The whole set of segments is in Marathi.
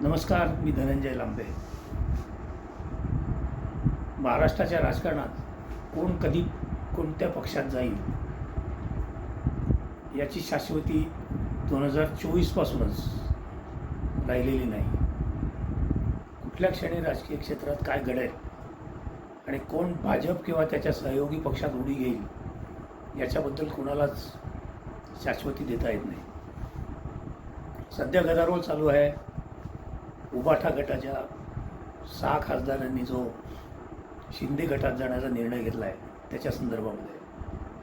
नमस्कार, मी धनंजय लांबे. महाराष्ट्राच्या राजकारणात कोण कधी कोणत्या पक्षात जाईल याची शाश्वती 2024पासूनच राहिलेली नाही. कुठल्या क्षणी राजकीय क्षेत्रात काय घडेल आणि कोण भाजप किंवा त्याच्या सहयोगी पक्षात उडी घेईल याच्याबद्दल कोणालाच शाश्वती देता येत नाही. सध्या गदारोळ चालू आहे. उबाठा गटाच्या 6 खासदारांनी जो शिंदे गटात जाण्याचा निर्णय घेतला आहे त्याच्या संदर्भामध्ये,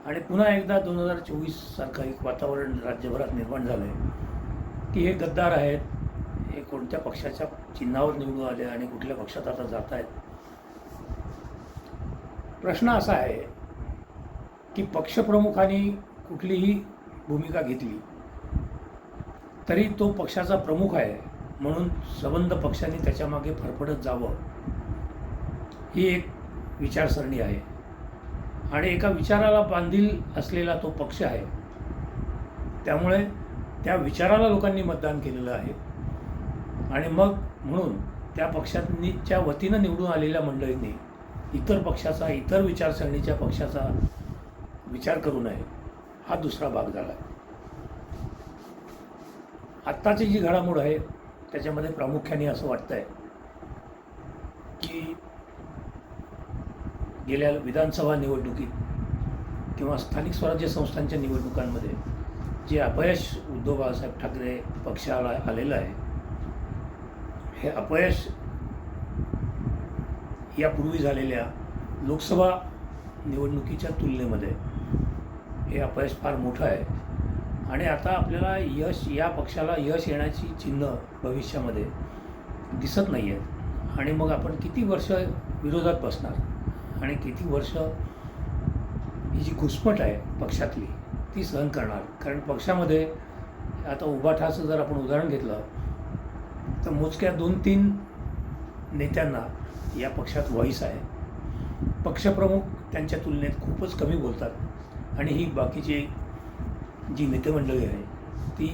आणि पुन्हा एकदा 2024 सारखं एक वातावरण राज्यभरात निर्माण झालं आहे की हे गद्दार आहेत, हे कोणत्या पक्षाच्या चिन्हावर निवडून आले आणि कुठल्या पक्षात आता जात आहेत. प्रश्न असा आहे की पक्षप्रमुखांनी कुठलीही भूमिका घेतली तरी तो पक्षाचा प्रमुख आहे म्हणून सबंध पक्षांनी त्याच्यामागे फरफडत जावं, ही एक विचारसरणी आहे. आणि एका विचाराला बांधील असलेला तो पक्ष आहे, त्यामुळे त्या विचाराला लोकांनी मतदान केलेलं आहे. आणि मग म्हणून त्या पक्षांच्या वतीनं निवडून आलेल्या मंडळींनी इतर पक्षाचा, इतर विचारसरणीच्या पक्षाचा विचार करू नये, हा दुसरा भाग झाला. आत्ताची जी घडामोड आहे त्याच्यामध्ये प्रामुख्याने असं वाटतं आहे की गेल्या विधानसभा निवडणुकीत किंवा स्थानिक स्वराज्य संस्थांच्या निवडणुकांमध्ये जे अपयश उद्धव बाळासाहेब ठाकरे पक्षाला आलेलं आहे, हे अपयश यापूर्वी झालेल्या लोकसभा निवडणुकीच्या तुलनेमध्ये हे अपयश फार मोठं आहे. आणि आता आपल्याला या पक्षाला यश येण्याची चिन्ह भविष्यामध्ये दिसत नाही आहेत. आणि मग आपण किती वर्ष विरोधात बसणार आणि किती वर्ष ही जी घुसमट आहे पक्षातली ती सहन करणार. कारण पक्षामध्ये आता उबाठाचं जर आपण उदाहरण घेतलं तर मोजक्या 2-3 नेत्यांना या पक्षात व्हॉईस आहे. पक्षप्रमुख त्यांच्या तुलनेत खूपच कमी बोलतात आणि ही बाकीची जी नेतेमंडळी आहे ती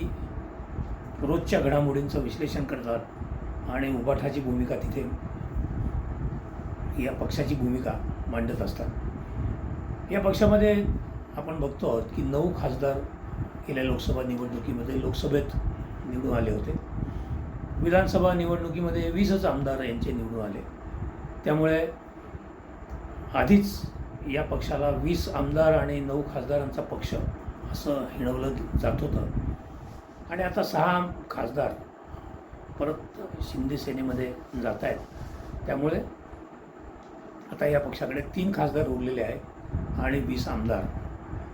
रोजच्या घडामोडींचं विश्लेषण करतात आणि उबाठाची भूमिका तिथे या पक्षाची भूमिका मांडत असतात. या पक्षामध्ये आपण बघतो आहोत की 9 खासदार गेल्या लोकसभा निवडणुकीमध्ये लोकसभेत निवडून आले होते. विधानसभा निवडणुकीमध्ये 20च आमदार यांचे निवडून आले. त्यामुळे आधीच या पक्षाला 20 आमदार आणि 9 खासदारांचा पक्ष असं हिणवलं जात होतं. आणि आता 6 खासदार परत शिंदे सेनेमध्ये जात आहेत. त्यामुळे आता या पक्षाकडे 3 खासदार उरलेले आहेत आणि 20 आमदार.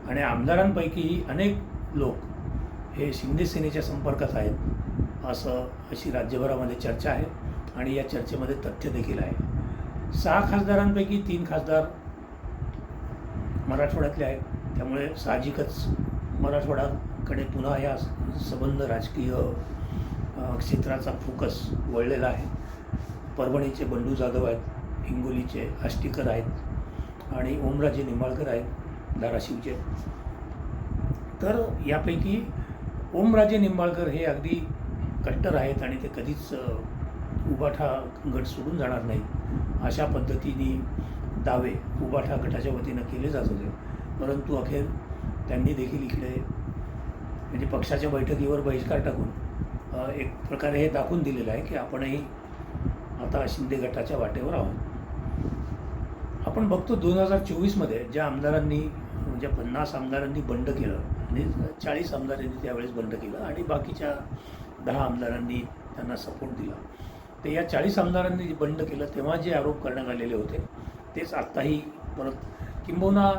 आणि आमदारांपैकीही अनेक लोक हे शिंदे सेनेच्या संपर्कात आहेत अशी राज्यभरामध्ये चर्चा आहे. आणि या चर्चेमध्ये तथ्य देखील आहे. 6 खासदारांपैकी 3 खासदार मराठवाड्यातले आहेत. त्यामुळे साहजिकच मराठवाड्याकडे पुन्हा या संबंध राजकीय क्षेत्राचा फोकस वळलेला आहे. परभणीचे बंडू जाधव आहेत, हिंगोलीचे आष्टीकर आहेत आणि ओमराजे निंबाळकर आहेत धाराशिवचे. तर यापैकी ओमराजे निंबाळकर हे अगदी कट्टर आहेत आणि ते कधीच उबाठा गट सोडून जाणार नाहीत अशा पद्धतीने दावे उबाठा गटाच्या वतीनं केले जात होते. परंतु अखेर त्यांनी देखील इकडे म्हणजे पक्षाच्या बैठकीवर बहिष्कार टाकून एक प्रकारे हे दाखवून दिलेलं आहे की आपणही आता शिंदे गटाच्या वाटेवर आहोत. आपण बघतो 2024मध्ये ज्या आमदारांनी, ज्या 50 आमदारांनी बंड केलं आणि 40 आमदारांनी त्यावेळेस बंड केलं आणि बाकीच्या 10 आमदारांनी त्यांना सपोर्ट दिला. तर या 40 आमदारांनी बंड केलं तेव्हा जे आरोप करण्यात आलेले होते तेच आत्ताही परत, किंबहुना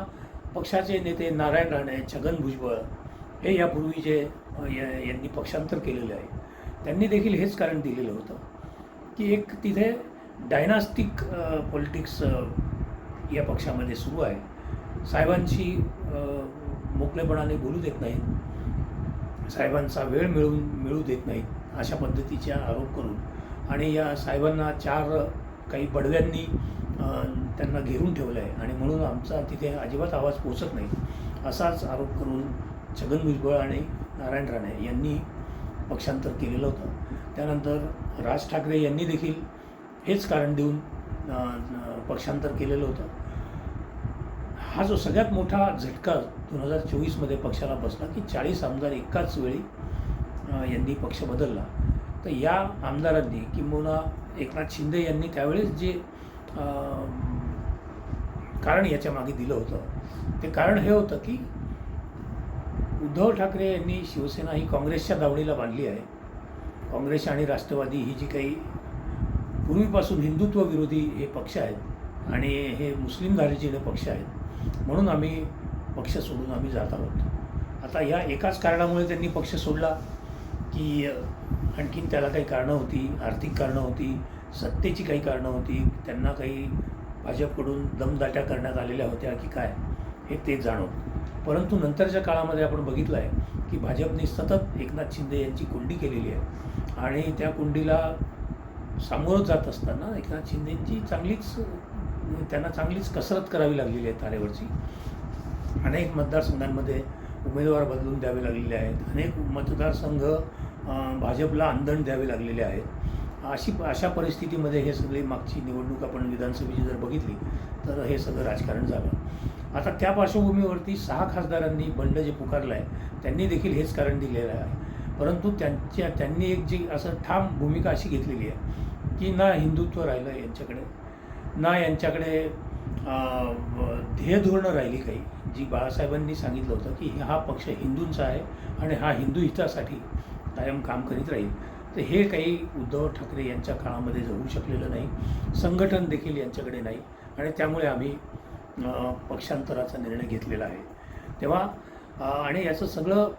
पक्षाचे नेते नारायण राणे, छगन भुजबळ हे यापूर्वी यांनी पक्षांतर केलेलं आहे, त्यांनी देखील हेच कारण दिलेलं होतं की एक तिथे डायनास्टिक पॉलिटिक्स या पक्षामध्ये सुरू आहे. साहेबांशी मोकळेपणाने बोलू देत नाहीत, साहेबांचा वेळ मिळू देत नाहीत अशा पद्धतीचे आरोप करून आणि या साहेबांना 4 काही बडव्यांनी त्यांना घेरून ठेवलं आहे आणि म्हणून आमचा तिथे अजिबात आवाज पोचत नाही असाच आरोप करून छगन भुजबळ आणि नारायण राणे यांनी पक्षांतर केलेलं होतं. त्यानंतर राज ठाकरे यांनी देखील हेच कारण देऊन पक्षांतर केलेलं होतं. हा जो सगळ्यात मोठा झटका 2024मध्ये पक्षाला बसला की 40 आमदार एकाच वेळी यांनी पक्ष बदलला. तर या आमदारांनी किंबहुना एकनाथ शिंदे यांनी त्यावेळेस जे कारण याच्या मागे दिलं होतं ते कारण हे होतं की उद्धव ठाकरे यांनी शिवसेना ही काँग्रेसच्या दावणीला बांधली आहे. काँग्रेस आणि राष्ट्रवादी ही जी काही पूर्वीपासून हिंदुत्व विरोधी हे पक्ष आहेत आणि हे मुस्लिम धार्जिणे पक्ष आहेत, म्हणून आम्ही पक्ष सोडून आम्ही जात आहोत. आता या एकाच कारणामुळे त्यांनी पक्ष सोडला की आणखीन त्याला काही कारणं होती, आर्थिक कारणं होती, सत्तेची काही कारणं होती, त्यांना काही भाजपकडून दमदाट्या करण्यात आलेल्या होत्या की काय हे ते जाणवत. परंतु नंतरच्या काळामध्ये आपण बघितलं आहे की भाजपने सतत एकनाथ शिंदे यांची कोंडी केलेली आहे आणि त्या कोंडीला सामोरं जात असताना एकनाथ शिंदेंची त्यांना चांगलीच कसरत करावी लागलेली आहे तारेवरची. अनेक मतदारसंघांमध्ये उमेदवार बदलून द्यावे लागलेले आहेत, अनेक मतदारसंघ भाजपला आंदण द्यावे लागलेले आहेत. अशा परिस्थितीमध्ये हे सगळे मागची निवडणूक आपण विधानसभेची जर बघितली तर हे सगळं राजकारण झालं. आता त्या पार्श्वभूमीवरती 6 खासदारांनी बंड जे पुकारलं आहे त्यांनी देखील हेच कारण दिलेलं आहे. परंतु त्यांनी एक जी असं ठाम भूमिका अशी घेतलेली आहे की ना हिंदुत्व राहिलं यांच्याकडे, ना यांच्याकडे ध्येयधोरणं राहिली काही, जी बाळासाहेबांनी सांगितलं होतं की हा पक्ष हिंदूंचा आहे आणि हा हिंदू हितासाठी कायम काम करीत राहील. तर हे काही उद्धव ठाकरे यांच्या काळामध्ये होऊ शकलेलं नाही. संघटन देखील यांच्याकडे नाही आणि त्यामुळे आम्ही पक्षांतराचा निर्णय घेतलेला आहे. तेव्हा आणि याचं सगळं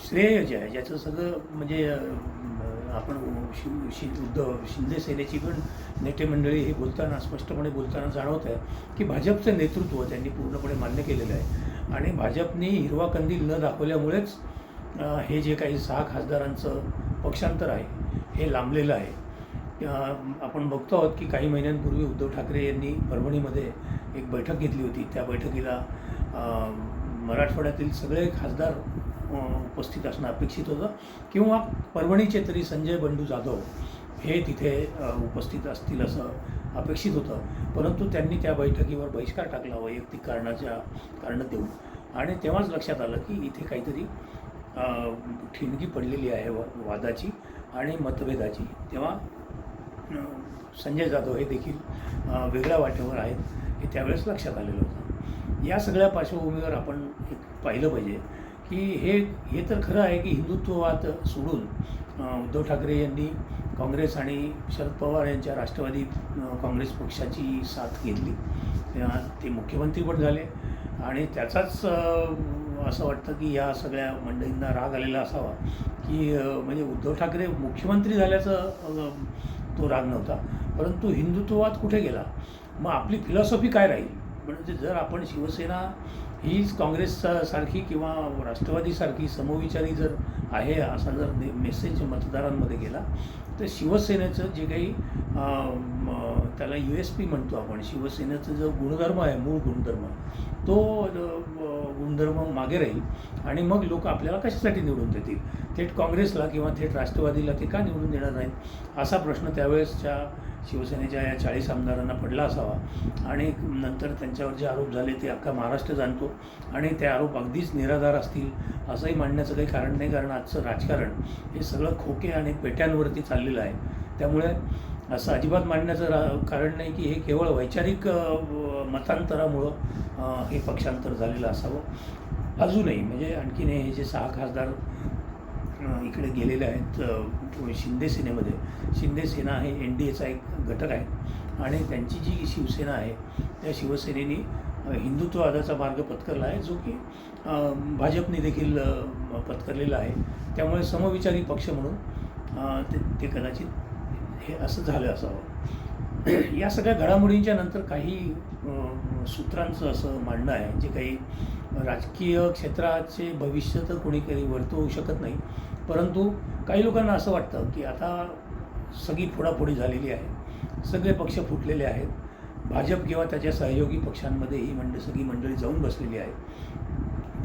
श्रेय जे आहे, ज्याचं सगळं म्हणजे आपण उद्धव शिंदे सेनेची पण नेते मंडळी हे बोलताना स्पष्टपणे बोलताना जाणवत आहे की भाजपचं नेतृत्व त्यांनी पूर्णपणे मान्य केलेलं आहे आणि भाजपनी हिरवा कंदील न दाखवल्यामुळेच हे जे काही 6 खासदारांचं पक्षांतर आहे हे लांबलेलं आहे. आपण बघतो आहोत की काही महिन्यांपूर्वी उद्धव ठाकरे यांनी परभणीमध्ये एक बैठक घेतली होती. त्या बैठकीला मराठवाड्यातील सगळे खासदार उपस्थित असणं अपेक्षित होतं किंवा परभणीचे तरी संजय बंडू जाधव हे तिथे उपस्थित असतील असं अपेक्षित होतं. परंतु त्यांनी त्या बैठकीवर बहिष्कार टाकला वैयक्तिक कारणं देऊन आणि तेव्हाच लक्षात आलं की इथे काहीतरी ठिणगी पडलेली आहे वादाची आणि मतभेदाची. तेव्हा संजय जाधव हे देखील वेगळ्या वाटेवर आहेत हे त्यावेळेस लक्षात आलेलं होतं. या सगळ्या पार्श्वभूमीवर आपण एक पाहिलं पाहिजे की हे तर खरं आहे की हिंदुत्ववाद सोडून उद्धव ठाकरे यांनी काँग्रेस आणि शरद पवार यांच्या राष्ट्रवादी काँग्रेस पक्षाची साथ घेतली. ते मुख्यमंत्री पण झाले आणि त्याचाच असं वाटतं की या सगळ्या मंडळींना राग आलेला असावा की म्हणजे उद्धव ठाकरे मुख्यमंत्री झाल्याचं तो राग नव्हता, परंतु हिंदुत्ववाद कुठे गेला, मग आपली फिलॉसॉफी काय राहील. म्हणजे जर आपण शिवसेना हीच काँग्रेससारखी किंवा राष्ट्रवादीसारखी समविचारी जर आहे असा जर मेसेज मतदारांमध्ये गेला तर शिवसेनेचं जे काही त्याला USP म्हणतो आपण, शिवसेनेचं जो गुणधर्म आहे, मूळ गुणधर्म, तो गुणधर्म मागे राहील आणि मग लोक आपल्याला कशासाठी निवडून देतील. थेट काँग्रेसला किंवा थेट राष्ट्रवादीला ते का निवडून देणार नाहीत असा प्रश्न त्यावेळेसच्या शिवसेनेच्या या 40 आमदारांना पडला असावा आणि नंतर त्यांच्यावर जे आरोप झाले ते अख्खा महाराष्ट्र जाणतो आणि ते आरोप अगदीच निराधार असतील असंही मांडण्याचं काही कारण नाही. कारण आजचं राजकारण हे सगळं खोके आणि पेट्यांवरती चाललेलं आहे. त्यामुळे असं अजिबात मांडण्याचं कारण नाही की हे केवळ वैचारिक मतांतरामुळं हे पक्षांतर झालेलं असावं. अजूनही म्हणजे आणखीन हे जे 6 खासदार इकडे गेलेले आहेत शिंदे सेनेमध्ये, शिंदे सेना हे NDAचा एक घटक आहे आणि त्यांची जी शिवसेना आहे त्या शिवसेनेने हिंदुत्ववादाचा मार्ग पत्करला आहे जो की भाजपने देखील पत्करलेला आहे. त्यामुळे समविचारी पक्ष म्हणून ते कदाचित हे असं झालं असावं. या सगळ्या घडामोडींच्या नंतर काही सूत्रांचं असं मांडणं आहे जे काही राजकीय क्षेत्राचे भविष्य तर कोणी काही वर्तवू शकत नाही, परंतु काही लोकांना असं वाटतं की आता सगळी फोडाफोडी झालेली आहे, सगळे पक्ष फुटलेले आहेत, भाजप किंवा त्याच्या सहयोगी पक्षांमध्ये ही सगळी मंडळी जाऊन बसलेली आहे.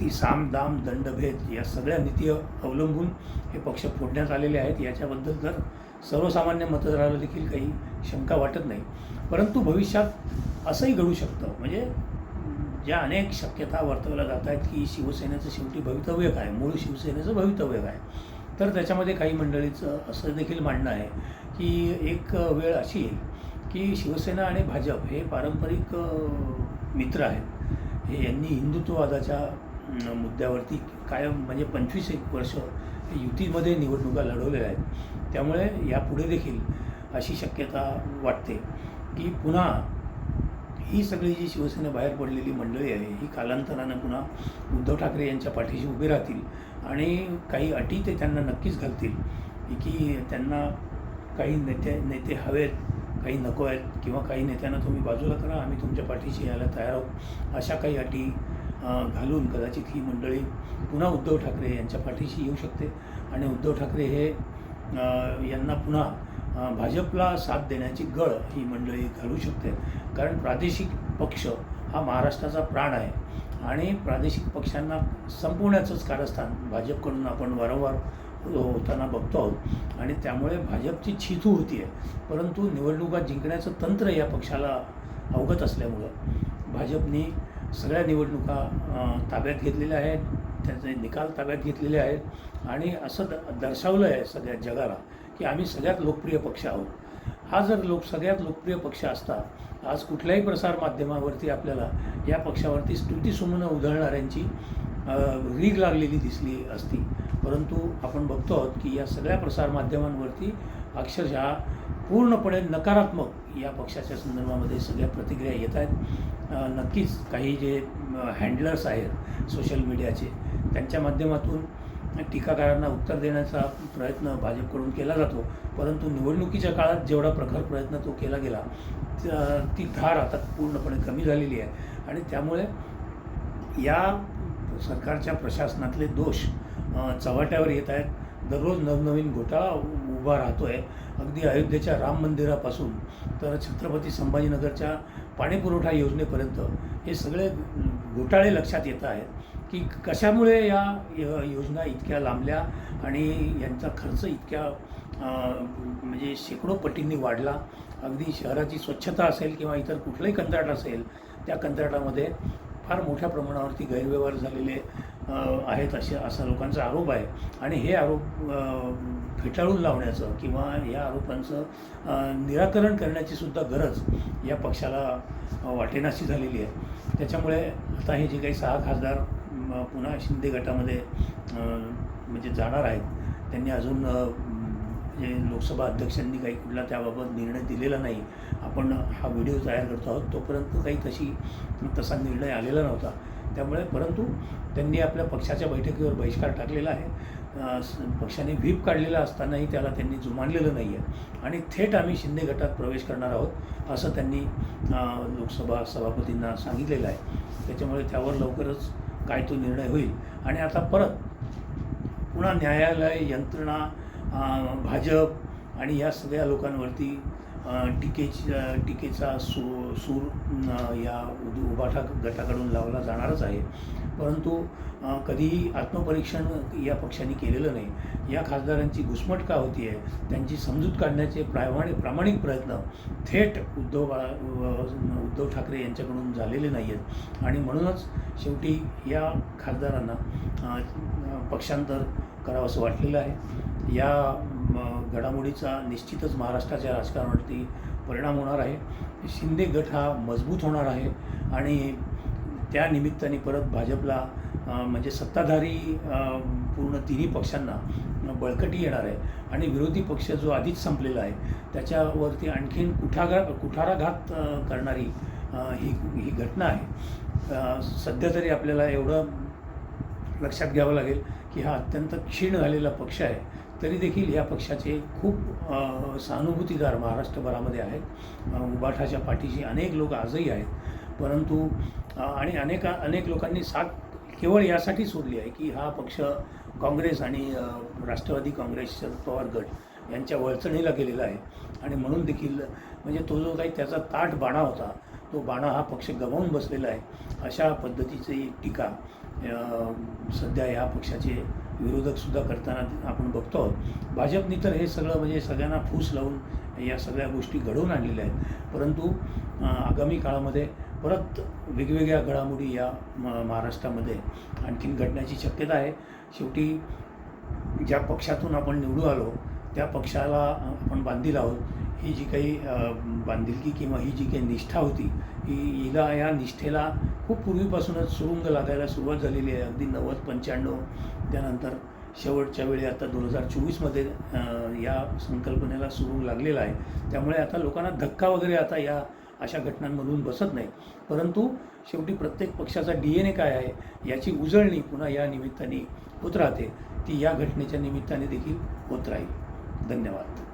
अगदी साम दाम दंडभेद या सगळ्या नीती अवलंबून हे पक्ष फोडण्यात आलेले आहेत. याच्याबद्दल तर सर्वसामान्य मतदाराला देखील काही शंका वाटत नाही. परंतु भविष्यात असंही घडू शकतं. म्हणजे ज्या अनेक शक्यता वर्तवल्या जात आहेत की शिवसेनेचं शेवटी भवितव्य काय, मूळ शिवसेनेचं भवितव्य काय, तर त्याच्यामध्ये काही मंडळीचं असं देखील म्हणणं आहे की एक वेळ अशी येईल की शिवसेना आणि भाजप हे पारंपरिक मित्र आहेत. हे यांनी हिंदुत्ववादाच्या मुद्द्यावरती कायम म्हणजे 25-1 वर्ष युतीमध्ये निवडणुका लढवलेल्या आहेत. त्यामुळे यापुढे देखील अशी शक्यता वाटते की पुन्हा ही सगळी जी शिवसेनेबाहेर पडलेली मंडळी आहे ही कालांतरानं पुन्हा उद्धव ठाकरे यांच्या पाठीशी उभे राहतील आणि काही अटी ते त्यांना नक्कीच घालतील की त्यांना काही नेते हवेत, काही नको आहेत, किंवा काही नेत्यांना तुम्ही बाजूला करा, आम्ही तुमच्या पाठीशी यायला तयार आहोत, अशा काही अटी घालून कदाचित ही मंडळी पुन्हा उद्धव ठाकरे यांच्या पाठीशी येऊ शकते आणि उद्धव ठाकरे हे यांना पुन्हा भाजपला साथ देण्याची गळ ही मंडळी घालू शकते. कारण प्रादेशिक पक्ष हा महाराष्ट्राचा प्राण आहे आणि प्रादेशिक पक्षांना संपवण्याचंच कारस्थान भाजपकडून आपण वारंवार होताना बघतो आहोत आणि त्यामुळे भाजपची छिथू होती आहे. परंतु निवडणुका जिंकण्याचं तंत्र या पक्षाला अवगत असल्यामुळं भाजपने सगळ्या निवडणुका ताब्यात घेतलेल्या आहेत, त्याचे निकाल ताब्यात घेतलेले आहेत आणि असं दर्शवलं आहे सगळ्या जगाला की आम्ही सगळ्यात लोकप्रिय पक्ष आहोत. हा जर सगळ्यात लोकप्रिय पक्ष असता आज कुठल्याही प्रसारमाध्यमावरती आपल्याला या पक्षावरती स्तुतिसुमनं उधळणाऱ्यांची रीग लागलेली दिसली असती. परंतु आपण बघतो आहोत की या सगळ्या प्रसारमाध्यमांवरती अक्षरशः पूर्णपणे नकारात्मक या पक्षाच्या संदर्भामध्ये सगळ्या प्रतिक्रिया येत आहेत. नक्कीच काही जे हँडलर्स आहेत सोशल मीडियाचे त्यांच्या माध्यमातून टीकाकारांना उत्तर देण्याचा प्रयत्न भाजपकडून केला जातो. परंतु निवडणुकीच्या काळात जेवढा प्रखर प्रयत्न तो केला गेला ती धार आता पूर्णपणे कमी झालेली आहे आणि त्यामुळे या सरकारच्या प्रशासनातले दोष चव्हाट्यावर येत आहेत. दररोज नवनवीन घोटाळा उभा राहतो आहे. अगदी अयोध्येच्या राम मंदिरापासून तर छत्रपती संभाजीनगरच्या पाणीपुरवठा योजनेपर्यंत हे सगळे घोटाळे लक्षात येत आहेत की कशामुळे या योजना इतक्या लांबल्या आणि यांचा खर्च इतक्या म्हणजे शेकडो पटींनी वाढला. अगदी शहराची स्वच्छता असेल किंवा इतर कुठलंही कंत्राट असेल त्या कंत्राटामध्ये फार मोठ्या प्रमाणावरती गैरव्यवहार झालेले आहेत असा लोकांचा आरोप आहे आणि हे आरोप फेटाळून लावण्याचं किंवा या आरोपांचं निराकरण करण्याची सुद्धा गरज या पक्षाला वाटेनाशी झालेली आहे. त्याच्यामुळे आता हे जे काही 6 खासदार पुन्हा शिंदे गटामध्ये म्हणजे जाणार आहेत त्यांनी अजून म्हणजे लोकसभा अध्यक्षांनी काही कुठला त्याबाबत निर्णय दिलेला नाही. आपण हा व्हिडिओ तयार करतो आहोत तोपर्यंत काही तसा निर्णय आलेला नव्हता. त्यामुळे परंतु त्यांनी आपल्या पक्षाच्या बैठकीवर बहिष्कार टाकलेला आहे. पक्षाने व्हीप काढलेला असतानाही त्याला त्यांनी जुमानलेलं नाही आहे आणि थेट आम्ही शिंदे गटात प्रवेश करणार आहोत असं त्यांनी लोकसभा सभापतींना सांगितलेलं आहे. त्याच्यामुळे त्यावर लवकरच काय तो निर्णय होईल आणि आता परत पुन्हा न्यायालय यंत्रणा भाजप आणि या सगळ्या लोकांवरती टीकेचा सूर या उभाठा गटाकडून लावला जाणारच आहे. परंतु कधीही आत्मपरीक्षण या पक्षाने केलेलं नाही. या खासदारांची घुसमट का होती आहे त्यांची समजूत काढण्याचे प्रामाणिक प्रयत्न थेट उद्धव ठाकरे यांच्याकडून झालेले नाही आहेत आणि म्हणूनच शेवटी या खासदारांना पक्षांतर करावंसं वाटलेलं आहे. या घडामोडीचा निश्चितच महाराष्ट्राच्या राजकारणावरती परिणाम होणार आहे. शिंदे गट हा मजबूत होणार आहे आणि त्या निमित्ताने परत भाजपला म्हणजे सत्ताधारी पूर्ण तिन्ही पक्षांना बळकटी येणार आहे आणि विरोधी पक्ष जो आधीच संपलेला आहे त्याच्यावरती आणखीन कुठाराघात करणारी ही घटना आहे. सध्या तरी आपल्याला एवढं लक्षात घ्यावं लागेल की हा अत्यंत क्षीण झालेला पक्ष आहे. तरी देखील या पक्षाचे खूप सहानुभूतीदार महाराष्ट्रभरामध्ये आहेत. उभाठाच्या पाठीशी अनेक लोक आजही आहेत. परंतु आणि अनेक लोकांनी साथ केवळ यासाठी सोडली आहे की हा पक्ष काँग्रेस आणि राष्ट्रवादी काँग्रेस शरद पवार गट यांच्या वळचणीला गेलेला आहे आणि म्हणून देखील म्हणजे तो जो काही त्याचा ताठ बाणा होता तो बाणा हा पक्ष गमावून बसलेला आहे, अशा पद्धतीची टीका सध्या या पक्षाचे विरोधकसुद्धा करताना आपण बघतो आहोत. भाजपनी तर हे सगळं म्हणजे सगळ्यांना फूस लावून या सगळ्या गोष्टी घडवून आणलेल्या आहेत. परंतु आगामी काळामध्ये परत वेगवेगळ्या घडामोडी या महाराष्ट्रामध्ये आणखीन घडण्याची शक्यता आहे. शेवटी ज्या पक्षातून आपण निवडून आलो त्या पक्षाला आपण बांधील आहोत. ही जी काही बांधिलकी किंवा ही जी काही निष्ठा होती हिला या निष्ठेला खूप पूर्वीपासूनच सुरुंग लागायला सुरुवात झालेली आहे. अगदी 90-95 त्यानंतर शेवटच्या वेळी आता 2024मध्ये या संकल्पनेला सुरुंग लागलेला आहे. त्यामुळे आता लोकांना धक्का वगैरे आता या अशा घटनांमधून बसत नाही. परंतु शेवटी प्रत्येक पक्षाचा DNA काय आहे याची उजळणी पुन्हा या निमित्ताने होत राहते. ती या घटनेच्या निमित्ताने देखील होत राहील. धन्यवाद.